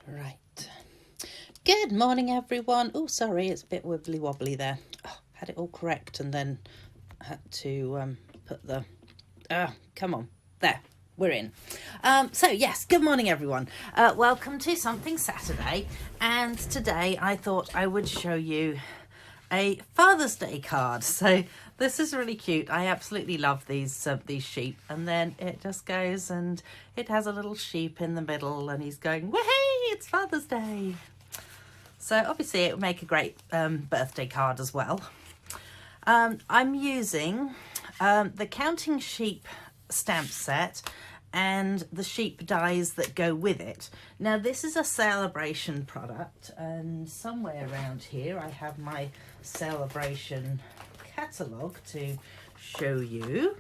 Right. Good morning, everyone. Oh, sorry, it's a bit wibbly wobbly there. Oh, had it all correct and then had to put the... come on. There. We're in. So, yes, good morning, everyone. Welcome to Something Saturday. And today I thought I would show you a Father's Day card. So this is really cute. I absolutely love these sheep. And then it just goes and it has a little sheep in the middle and he's going, "Wahey, it's Father's Day." So obviously it would make a great birthday card as well. I'm using the Counting Sheep stamp set and the sheep dies that go with it. Now this is a celebration product, and somewhere around here I have my celebration catalogue to show you.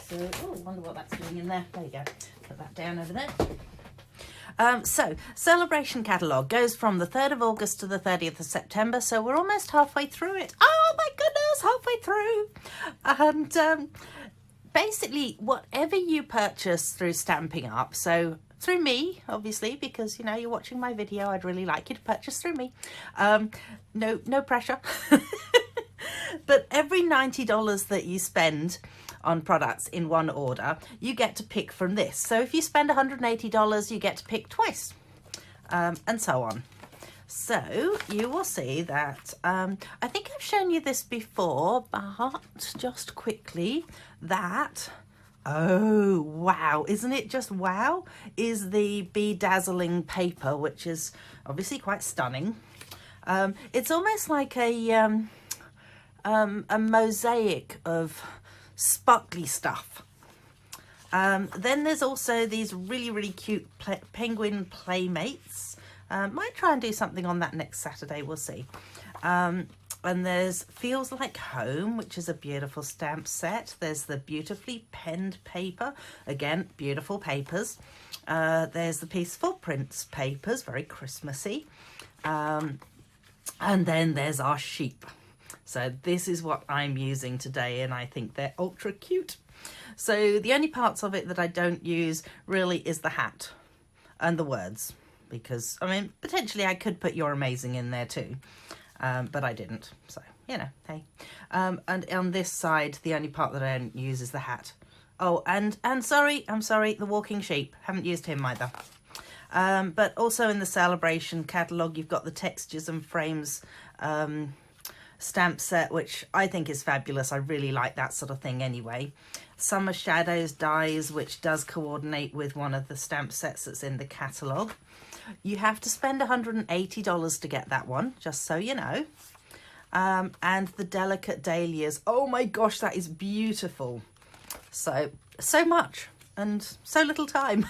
So, oh, I wonder what that's doing in there. There you go. Put that down over there. So, celebration catalogue goes from the 3rd of August to the 30th of September, so we're almost halfway through it. Oh my goodness, halfway through! And basically, whatever you purchase through Stampin' Up, so through me, obviously, because, you know, you're watching my video, I'd really like you to purchase through me. No pressure. But every $90 that you spend on products in one order, you get to pick from this. So if you spend $180, you get to pick twice, and so on. So you will see that, I think I've shown you this before, but just quickly, that, oh wow, isn't it just wow, is the bedazzling paper, which is obviously quite stunning. It's almost like a mosaic of sparkly stuff. Then there's also these really cute penguin playmates. Might try and do something on that next Saturday, we'll see. And there's Feels Like Home, which is a beautiful stamp set. There's the beautifully penned paper, again, beautiful papers. There's the Peaceful Prints papers, very Christmassy. And then there's our sheep. So this is what I'm using today, and I think they're ultra cute. So the only parts of it that I don't use really is the hat and the words, because, I mean, potentially I could put "You're amazing" in there too, but I didn't. So, you know, hey. And on this side, the only part that I don't use is the hat. Oh, and I'm sorry, the walking sheep. Haven't used him either. But also in the celebration catalogue, you've got the Textures and Frames stamp set, which I think is fabulous. I really like that sort of thing anyway. Summer Shadows dies, which does coordinate with one of the stamp sets that's in the catalogue. You have to spend $180 to get that one, just so you know. And the Delicate Dahlias. Oh my gosh, that is beautiful. So much and so little time.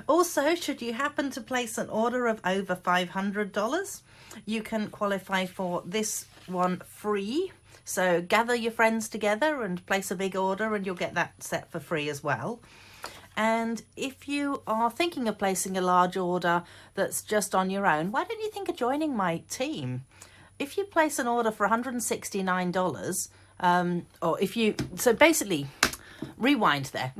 Also, should you happen to place an order of over $500, you can qualify for this one free. So gather your friends together and place a big order and you'll get that set for free as well. And if you are thinking of placing a large order that's just on your own, why don't you think of joining my team? If you place an order for $169, or if you, so basically, rewind there.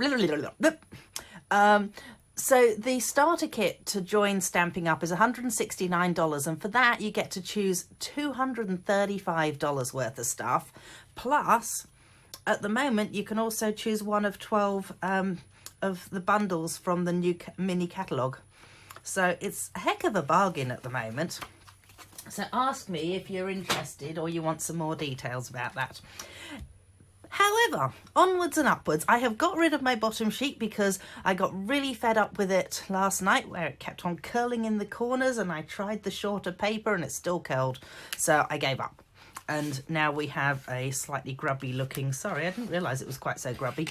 So the starter kit to join Stampin' Up is $169, and for that you get to choose $235 worth of stuff. Plus, at the moment, you can also choose one of 12 of the bundles from the new mini catalogue. So it's a heck of a bargain at the moment. So ask me if you're interested or you want some more details about that. However, onwards and upwards, I have got rid of my bottom sheet because I got really fed up with it last night where it kept on curling in the corners, and I tried the shorter paper and it still curled. So I gave up. And now we have a slightly grubby looking, sorry, I didn't realise it was quite so grubby,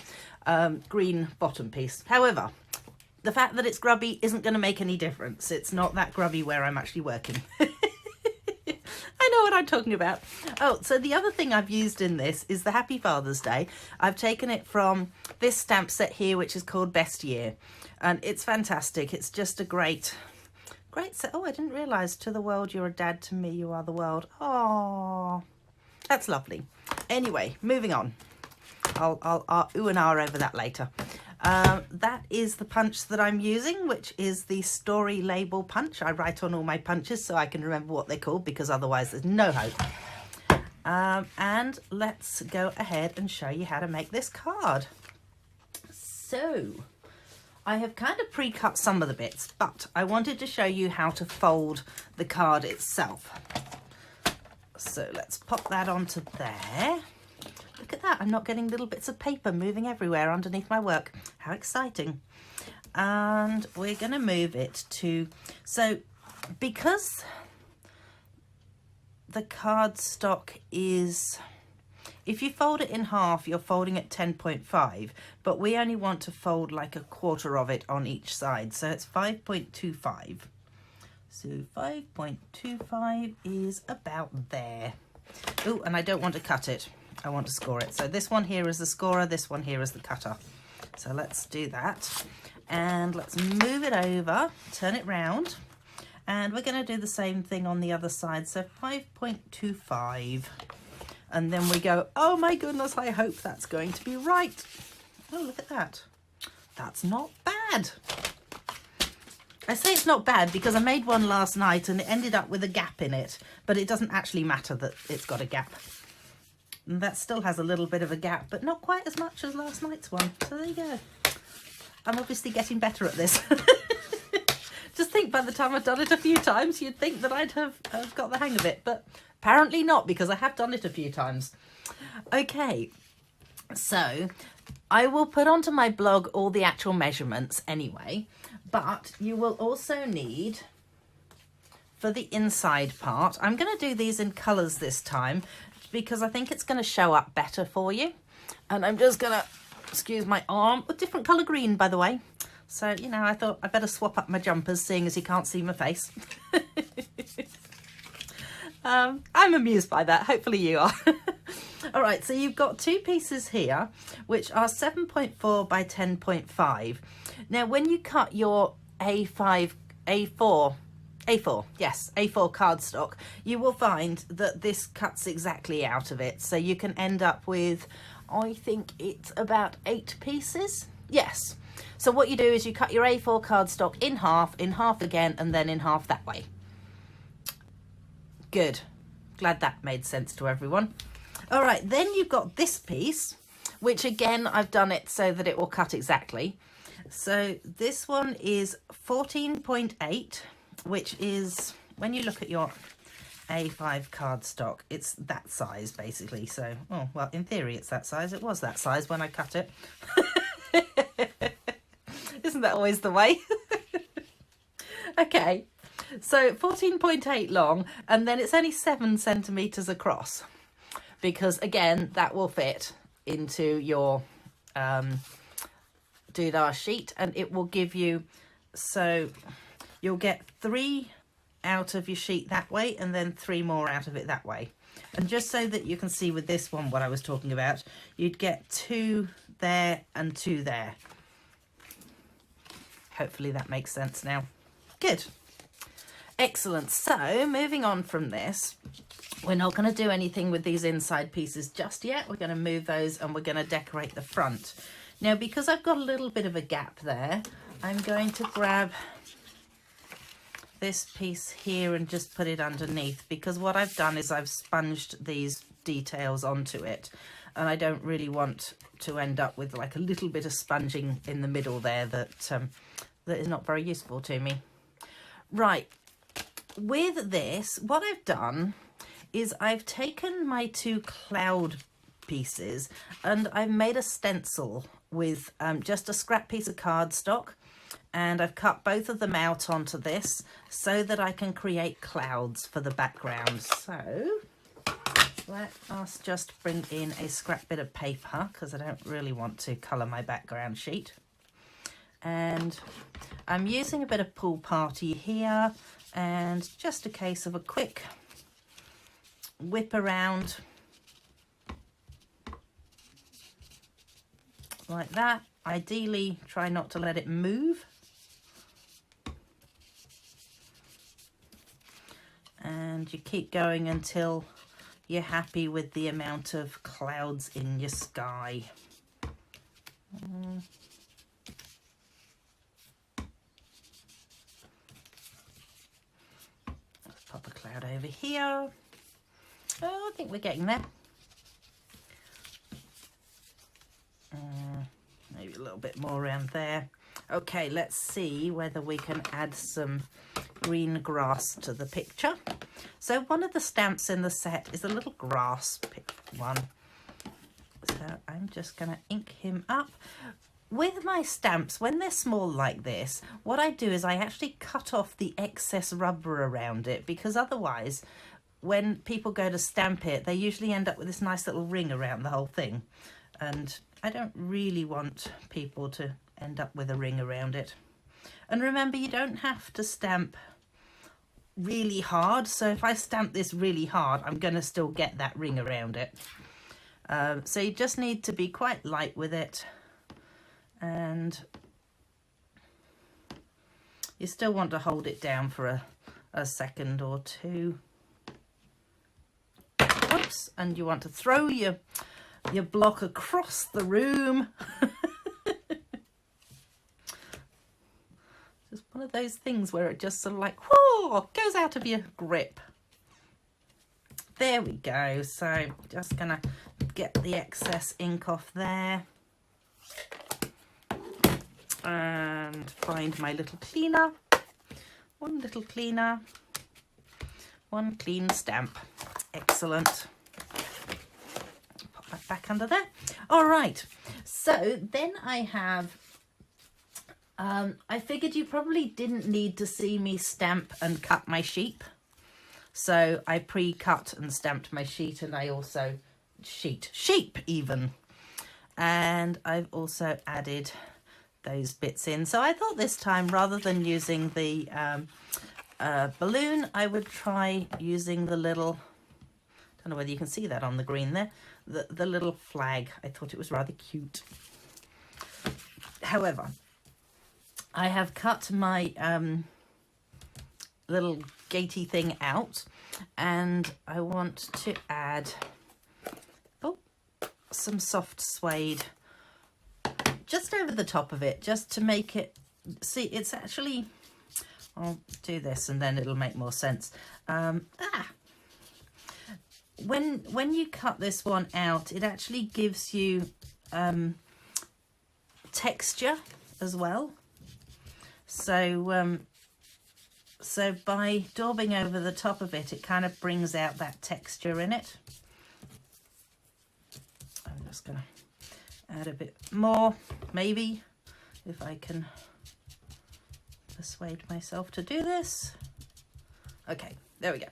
green bottom piece. However, the fact that it's grubby isn't going to make any difference. It's not that grubby where I'm actually working. I know what I'm talking about. Oh, so the other thing I've used in this is the Happy Father's Day. I've taken it from this stamp set here, which is called Best Year. And it's fantastic. It's just a great set. Oh, I didn't realise. To the world, you're a dad. To me, you are the world. Oh, that's lovely. Anyway, moving on. I'll ooh and ah over that later. That is the punch that I'm using, which is the Story Label punch. I write on all my punches so I can remember what they're called, because otherwise there's no hope. And let's go ahead and show you how to make this card. So I have kind of pre-cut some of the bits, but I wanted to show you how to fold the card itself. So let's pop that onto there. Look at that, I'm not getting little bits of paper moving everywhere underneath my work. How exciting. And we're going to move it to, so because the cardstock is, if you fold it in half, you're folding at 10.5, but we only want to fold like a quarter of it on each side. So it's 5.25. So 5.25 is about there. Oh, and I don't want to cut it. I want to score it. So this one here is the scorer, this one here is the cutter. So let's do that. And let's move it over, turn it round. And we're going to do the same thing on the other side. So 5.25. And then we go, oh my goodness, I hope that's going to be right. Oh, look at that. That's not bad. I say it's not bad because I made one last night and it ended up with a gap in it, but it doesn't actually matter that it's got a gap. And that still has a little bit of a gap, but not quite as much as last night's one. So there you go. I'm obviously getting better at this. Just think by the time I've done it a few times, you'd think that I'd have got the hang of it, but apparently not, because I have done it a few times. Okay, so I will put onto my blog all the actual measurements anyway, but you will also need, for the inside part, I'm going to do these in colours this time because I think it's going to show up better for you. And I'm just going to, excuse my arm, a different colour green, by the way. So, you know, I thought I'd better swap up my jumpers, seeing as you can't see my face. I'm amused by that. Hopefully you are. All right, so you've got two pieces here, which are 7.4 by 10.5. Now, when you cut your A4 cardstock, you will find that this cuts exactly out of it. So you can end up with, I think it's about 8 pieces. Yes. So what you do is you cut your A4 cardstock in half again, and then in half that way. Good. Glad that made sense to everyone. All right, then you've got this piece, which again, I've done it so that it will cut exactly. So this one is 14.8, which is, when you look at your A5 cardstock, it's that size basically. So, oh, well, in theory, it's that size. It was that size when I cut it. Isn't that always the way? Okay, so 14.8 long, and then it's only 7 centimetres across, because again, that will fit into your doodah sheet, and it will give you, so you'll get 3 out of your sheet that way, and then 3 more out of it that way. And just so that you can see with this one what I was talking about, you'd get 2 there and 2 there. Hopefully that makes sense now. Good. Excellent. So moving on from this, we're not going to do anything with these inside pieces just yet. We're going to move those and we're going to decorate the front. Now, because I've got a little bit of a gap there, I'm going to grab this piece here and just put it underneath, because what I've done is I've sponged these details onto it, and I don't really want to end up with like a little bit of sponging in the middle there that that is not very useful to me. Right, with this, what I've done is I've taken my 2 cloud pieces and I've made a stencil with just a scrap piece of cardstock, and I've cut both of them out onto this so that I can create clouds for the background. So let us just bring in a scrap bit of paper, because I don't really want to colour my background sheet. And I'm using a bit of Pool Party here, and just a case of a quick whip around like that. Ideally, try not to let it move. And you keep going until you're happy with the amount of clouds in your sky. over here. Oh, I think we're getting there. Maybe a little bit more around there. Okay, let's see whether we can add some green grass to the picture. So one of the stamps in the set is a little grass one. So I'm just going to ink him up. With my stamps, when they're small like this, what I do is I actually cut off the excess rubber around it, because otherwise, when people go to stamp it, they usually end up with this nice little ring around the whole thing. And I don't really want people to end up with a ring around it. And remember, you don't have to stamp really hard. So if I stamp this really hard, I'm going to still get that ring around it. So you just need to be quite light with it. And you still want to hold it down for a second or two. Oops, and you want to throw your block across the room. Just one of those things where it just sort of like, whoa, goes out of your grip. There we go. So just gonna get the excess ink off there. And find my little cleaner. One little cleaner. One clean stamp. Excellent. Pop that back under there. All right. So then I have, I figured you probably didn't need to see me stamp and cut my sheep. So I pre-cut and stamped my sheet, and I also sheep even. And I've also added those bits in. So I thought this time, rather than using the balloon, I would try using the little, I don't know whether you can see that on the green there, the little flag. I thought it was rather cute. However, I have cut my little gatey thing out, and I want to add some soft suede just over the top of it, just to make it, see, it's actually, I'll do this and then it'll make more sense. When you cut this one out, it actually gives you texture as well. So so by daubing over the top of it, it kind of brings out that texture in it. I'm just gonna add a bit more, maybe, if I can persuade myself to do this. Okay, there we go.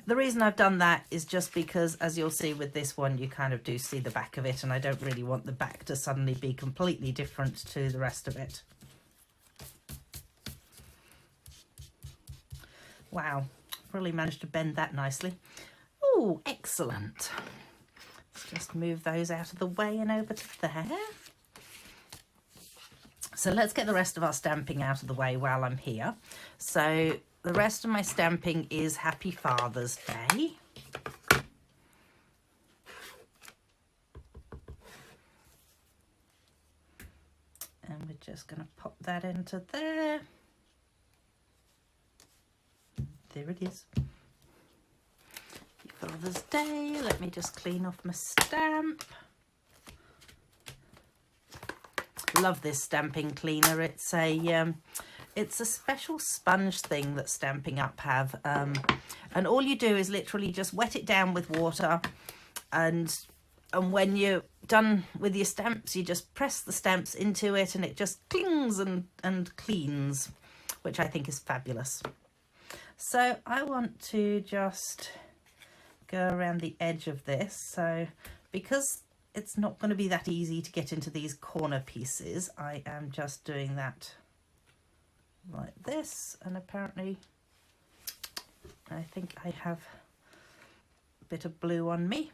The reason I've done that is just because, as you'll see with this one, you kind of do see the back of it, and I don't really want the back to suddenly be completely different to the rest of it. Wow, really managed to bend that nicely. Oh, excellent. Let's just move those out of the way and over to there. So let's get the rest of our stamping out of the way while I'm here. So the rest of my stamping is Happy Father's Day. And we're just going to pop that into there. There it is. Happy Father's Day. Let me just clean off my stamp. Love this stamping cleaner. It's a special sponge thing that Stampin' Up have, and all you do is literally just wet it down with water, and when you're done with your stamps, you just press the stamps into it, and it just clings and cleans, which I think is fabulous. So I want to just go around the edge of this. So because it's not going to be that easy to get into these corner pieces, I am just doing that like this, and apparently I think I have a bit of blue on me.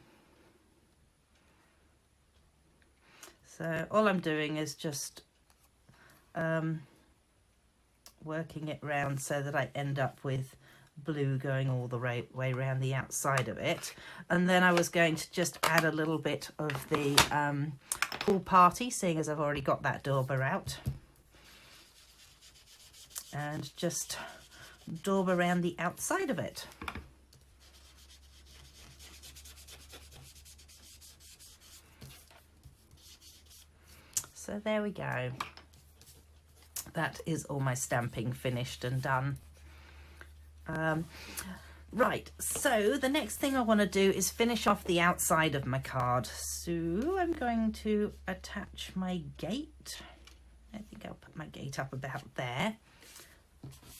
So all I'm doing is just working it round so that I end up with blue going all the way around the outside of it. And then I was going to just add a little bit of the pool party, seeing as I've already got that dauber out, and just daub around the outside of it. So there we go. That is all my stamping finished and done. Right, so the next thing I want to do is finish off the outside of my card. So I'm going to attach my gate. I think I'll put my gate up about there.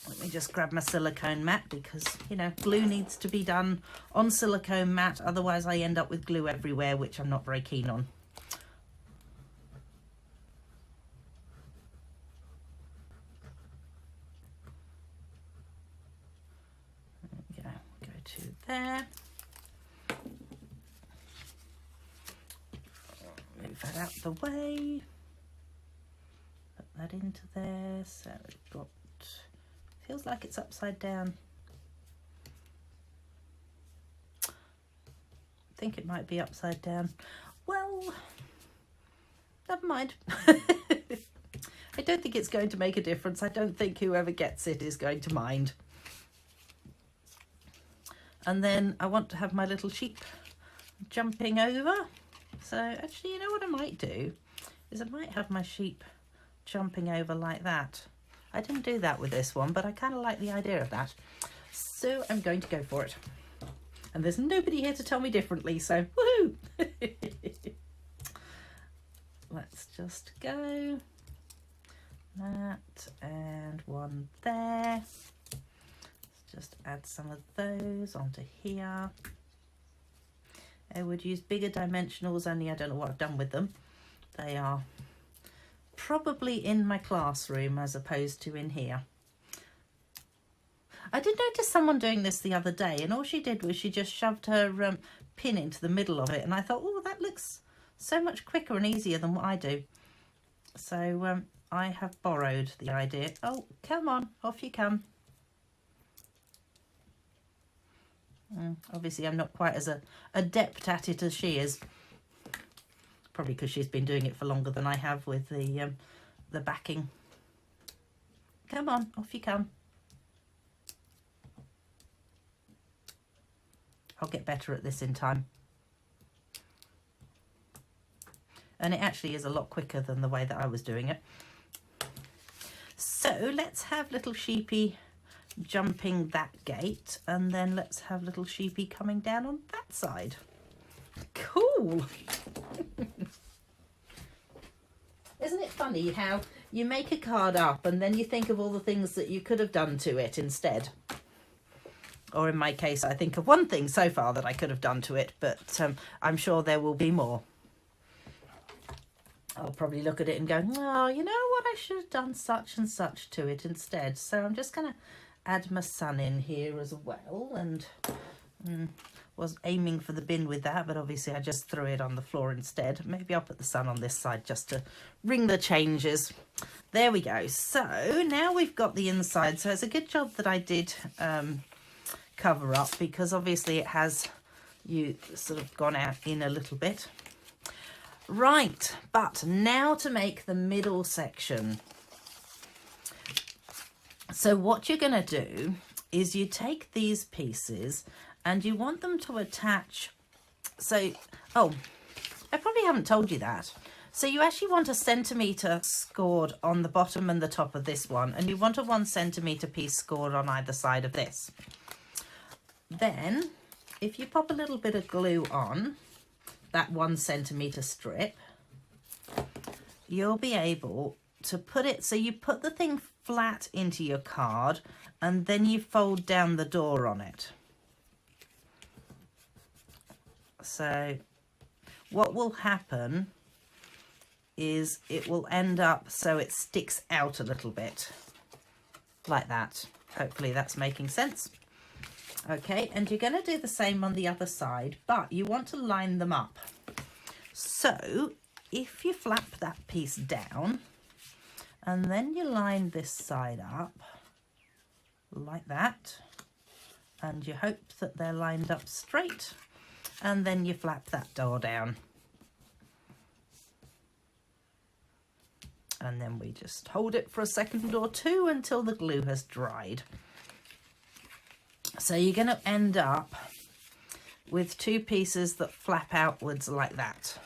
Let me just grab my silicone mat because, you know, glue needs to be done on silicone mat. Otherwise I end up with glue everywhere, which I'm not very keen on. Go to there. Move that out the way. Put that into there. So we've got, feels like it's upside down. I think it might be upside down. Well, never mind. I don't think it's going to make a difference. I don't think whoever gets it is going to mind. And then I want to have my little sheep jumping over. So actually, you know what I might do is I might have my sheep jumping over like that. I didn't do that with this one, but I kind of like the idea of that. So I'm going to go for it. And there's nobody here to tell me differently, so woohoo! Let's just go. That and one there. Just add some of those onto here. I would use bigger dimensionals, only I don't know what I've done with them. They are probably in my classroom as opposed to in here. I did notice someone doing this the other day, and all she did was she just shoved her pin into the middle of it, and I thought, oh, that looks so much quicker and easier than what I do. So I have borrowed the idea. Oh, come on, off you come. Obviously I'm not quite as adept at it as she is, probably because she's been doing it for longer than I have with the backing. Come on, off you come. I'll get better at this in time. And it actually is a lot quicker than the way that I was doing it. So let's have little sheepy jumping that gate, and then let's have little sheepy coming down on that side. Cool. Isn't it funny how you make a card up and then you think of all the things that you could have done to it instead? Or in my case, I think of one thing so far that I could have done to it, but I'm sure there will be more. I'll probably look at it and go, oh, you know what, I should have done such and such to it instead. So I'm just going to add my sun in here as well, and was aiming for the bin with that, but obviously I just threw it on the floor instead. Maybe I'll put the sun on this side just to ring the changes. There we go. So now we've got the inside. So it's a good job that I did cover up, because obviously it has you sort of gone out in a little bit. Right, but now to make the middle section. So what you're going to do is you take these pieces and you want them to attach. So, oh, I probably haven't told you that. So you actually want 1 centimetre scored on the bottom and the top of this one, and you want a 1 centimetre piece scored on either side of this. Then, if you pop a little bit of glue on that 1 centimetre strip, you'll be able to put it, so you put the thing flat into your card and then you fold down the door on it. So what will happen is it will end up so it sticks out a little bit like that. Hopefully that's making sense. Okay, and you're going to do the same on the other side, but you want to line them up. So if you flap that piece down and then you line this side up like that, and you hope that they're lined up straight, and then you flap that door down. And then we just hold it for a second or two until the glue has dried. So you're going to end up with 2 pieces that flap outwards like that.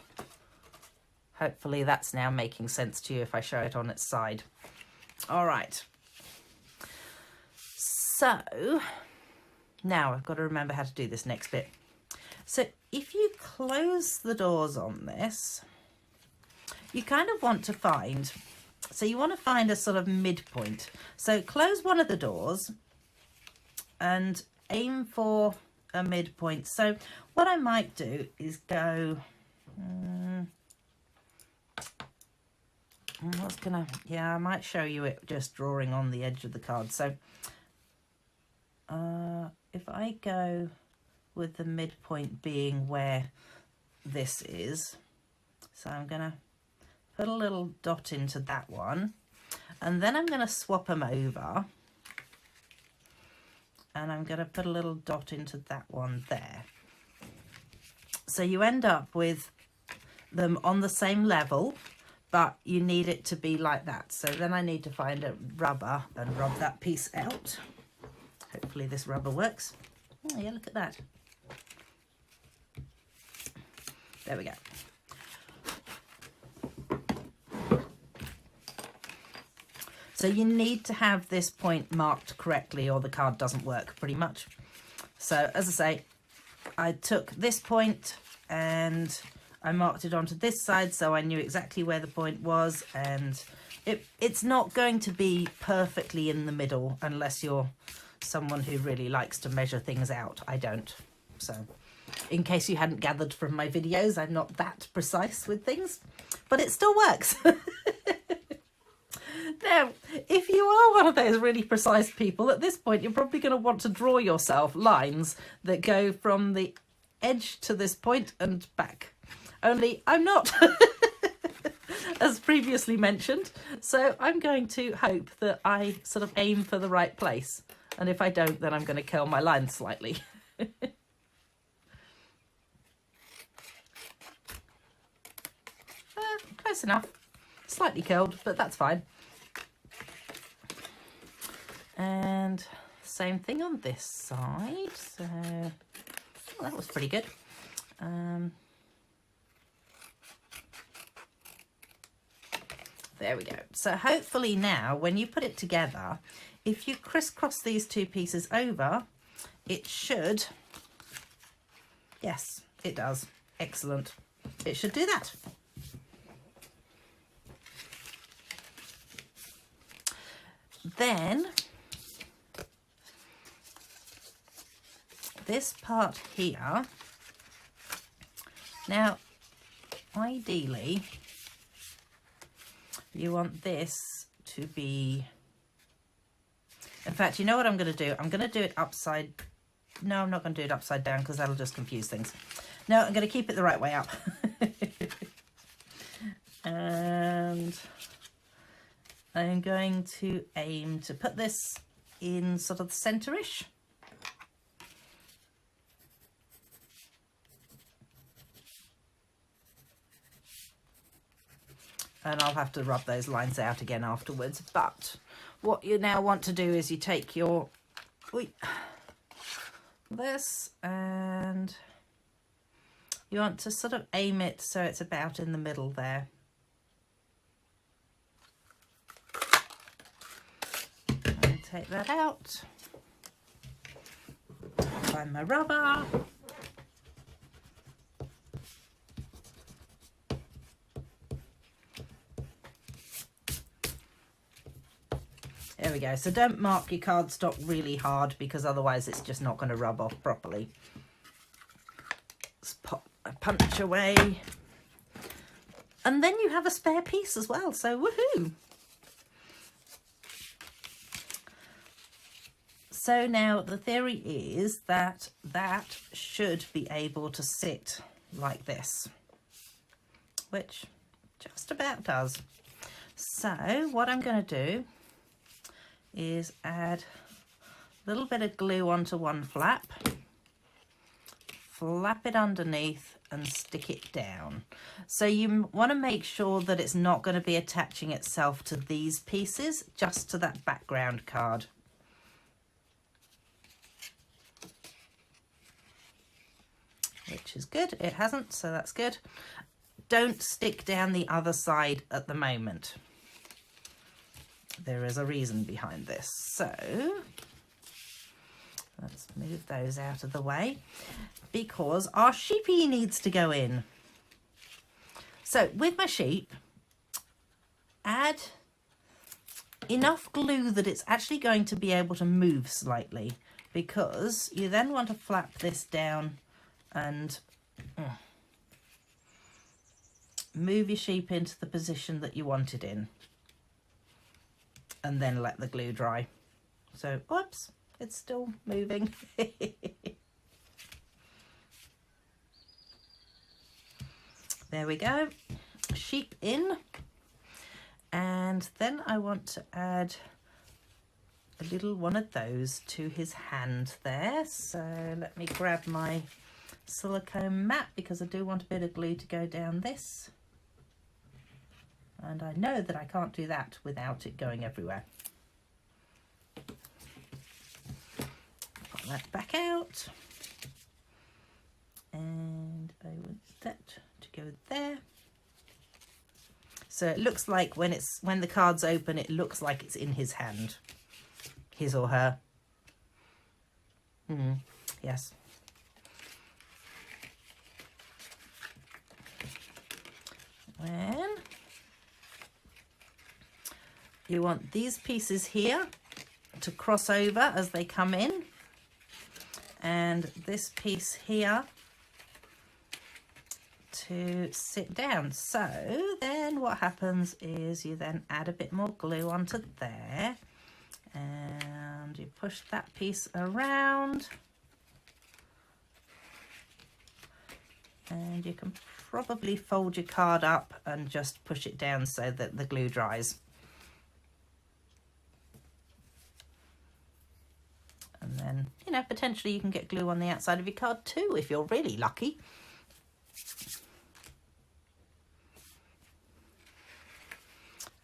Hopefully that's now making sense to you if I show it on its side. All right. So now I've got to remember how to do this next bit. So if you close the doors on this, you kind of want to find, so you want to find a sort of midpoint. So close one of the doors and aim for a midpoint. So what I might do is go, I might show you it just drawing on the edge of the card. So if I go with the midpoint being where this is, so I'm going to put a little dot into that one, and then I'm going to swap them over, and I'm going to put a little dot into that one there. So you end up with them on the same level, but you need it to be like that. So then I need to find a rubber and rub that piece out. Hopefully this rubber works. Oh yeah, look at that. There we go. So you need to have this point marked correctly or the card doesn't work, pretty much. So as I say, I took this point and I marked it onto this side so I knew exactly where the point was, and it's not going to be perfectly in the middle unless you're someone who really likes to measure things out. I don't. So in case you hadn't gathered from my videos, I'm not that precise with things, but it still works. Now, if you are one of those really precise people, at this point you're probably going to want to draw yourself lines that go from the edge to this point and back. Only I'm not, as previously mentioned, so I'm going to hope that I sort of aim for the right place. And if I don't, then I'm going to curl my line slightly. Close enough. Slightly curled, but that's fine. And same thing on this side. So that was pretty good. There we go. So hopefully now when you put it together, if you crisscross these two pieces over, it should, yes, it does. Excellent. It should do that. Then this part here, now ideally you want this to be, in fact, you know what I'm going to do? I'm going to do it upside, no, I'm not going to do it upside down because that'll just confuse things. No, I'm going to keep it the right way up. And I'm going to aim to put this in sort of the centre-ish. And I'll have to rub those lines out again afterwards. But what you now want to do is you take your this and you want to sort of aim it so it's about in the middle there. And take that out. Find my rubber. There we go. So don't mark your cardstock really hard because otherwise it's just not going to rub off properly. Just pop a punch away. And then you have a spare piece as well. So woohoo! So now the theory is that that should be able to sit like this, which just about does. So what I'm going to do is add a little bit of glue onto one flap, flap it underneath and stick it down. So you want to make sure that it's not going to be attaching itself to these pieces, just to that background card. Which is good. It hasn't, so that's good. don't stick down the other side at the moment. There is a reason behind this. So let's move those out of the way because our sheepy needs to go in. So with my sheep, add enough glue that it's actually going to be able to move slightly, because you then want to flap this down and move your sheep into the position that you want it in, and then let the glue dry. So, oops, it's still moving. There we go, sheep in. And then I want to add a little one of those to his hand there. So let me grab my silicone mat, because I do want a bit of glue to go down this. And I know that I can't do that without it going everywhere. Put that back out. And I want that to go there. So it looks like when the card's open, it looks like it's in his hand, his or her. Yes. Then you want these pieces here to cross over as they come in, and this piece here to sit down. So then what happens is you then add a bit more glue onto there, and you push that piece around, and you can probably fold your card up and just push it down so that the glue dries. And then, you know, potentially you can get glue on the outside of your card too if you're really lucky.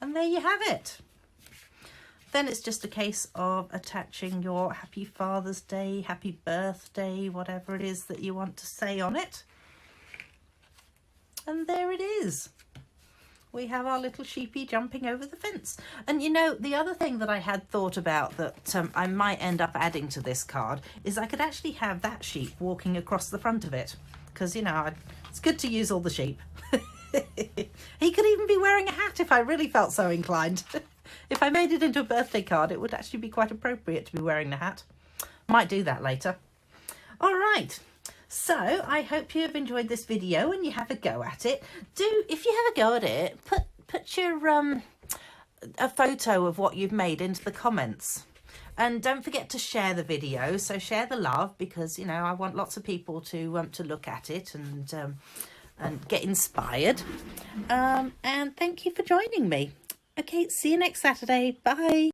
And there you have it. Then it's just a case of attaching your Happy Father's Day, Happy Birthday, whatever it is that you want to say on it. And there it is. We have our little sheepy jumping over the fence. And you know, the other thing that I had thought about that I might end up adding to this card is I could actually have that sheep walking across the front of it. Because, you know, it's good to use all the sheep. He could even be wearing a hat if I really felt so inclined. If I made it into a birthday card, it would actually be quite appropriate to be wearing the hat. Might do that later. All right. So I hope you have enjoyed this video and you have a go at it. If you have a go at it, put your a photo of what you've made into the comments. And don't forget to share the video. So share the love, because, you know, I want lots of people to look at it and get inspired. And thank you for joining me. Okay, see you next Saturday. Bye.